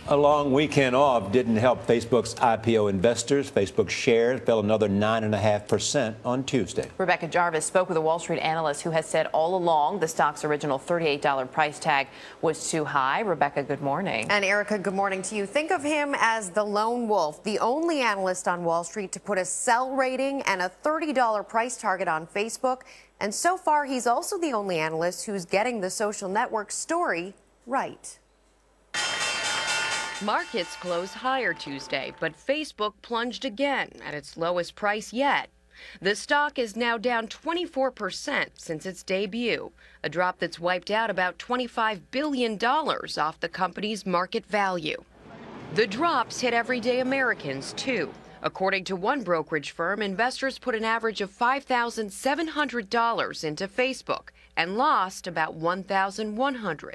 A long weekend off didn't help Facebook's IPO investors. Facebook shares fell another 9.5% on Tuesday. Rebecca Jarvis spoke with a Wall Street analyst who has said all along the stock's original $38 price tag was too high. Rebecca, good morning. And Erica, good morning to you. Think of him as the lone wolf, the only analyst on Wall Street to put a sell rating and a $30 price target on Facebook. And so far, he's also the only analyst who's getting the social network story right. Markets closed higher Tuesday, but Facebook plunged again at its lowest price yet. The stock is now down 24% since its debut, a drop that's wiped out about $25 billion off the company's market value. The drops hit everyday Americans, too. According to one brokerage firm, investors put an average of $5,700 into Facebook and lost about $1,100.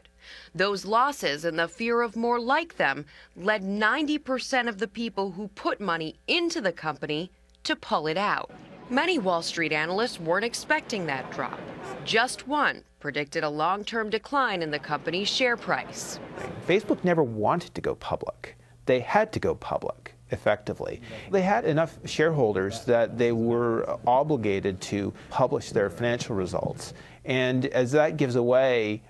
Those losses and the fear of more like them led 90% of the people who put money into the company to pull it out. Many Wall Street analysts weren't expecting that drop. Just one predicted a long-term decline in the company's share price. Facebook never wanted to go public. They had to go public, effectively. They had enough shareholders that they were obligated to publish their financial results. And as that gives away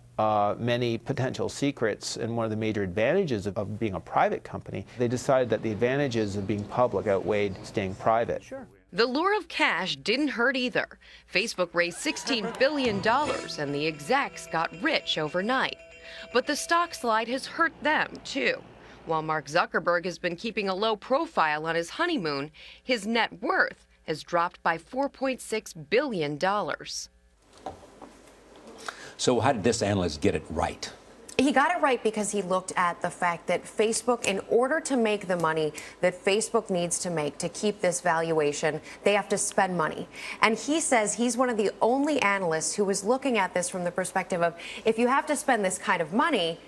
many potential secrets and one of the major advantages of being a private company, they decided that the advantages of being public outweighed staying private. Sure. The lure of cash didn't hurt either. Facebook raised $16 billion and the execs got rich overnight. But the stock slide has hurt them, too. While Mark Zuckerberg has been keeping a low profile on his honeymoon, his net worth has dropped by $4.6 billion. So how did this analyst get it right? He got it right because he looked at the fact that Facebook, in order to make the money that Facebook needs to make to keep this valuation, they have to spend money. And he says he's one of the only analysts who was looking at this from the perspective of, if you have to spend this kind of money,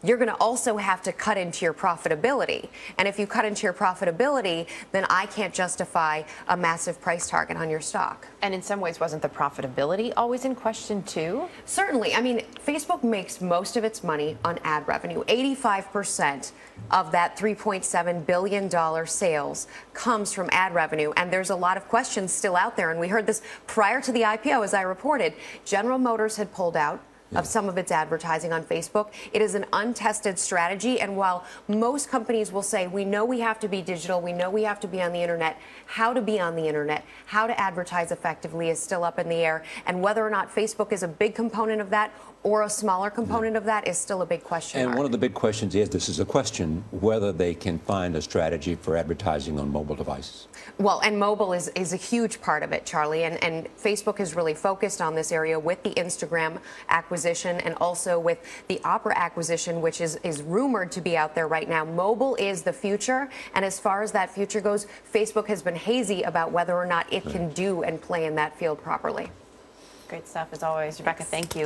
you're going to also have to cut into your profitability. And if you cut into your profitability, then I can't justify a massive price target on your stock. And in some ways, wasn't the profitability always in question, too? Certainly. I mean, Facebook makes most of its money on ad revenue. 85% of that $3.7 billion sales comes from ad revenue. And there's a lot of questions still out there. And we heard this prior to the IPO, as I reported. General Motors had pulled out of some of its advertising on Facebook. It is an untested strategy, and while most companies will say, we know we have to be digital, we know we have to be on the internet, how to be on the internet, how to advertise effectively is still up in the air, and whether or not Facebook is a big component of that or a smaller component of that is still a big question mark. And one of the big questions is, this is a question, whether they can find a strategy for advertising on mobile devices. Well, and mobile is a huge part of it, Charlie, and Facebook has really focused on this area with the Instagram acquisition and also with the Opera acquisition, which is rumored to be out there right now. Mobile is the future, and as far as that future goes, Facebook has been hazy about whether or not it can do and play in that field properly. Great stuff, as always. Rebecca, thank you.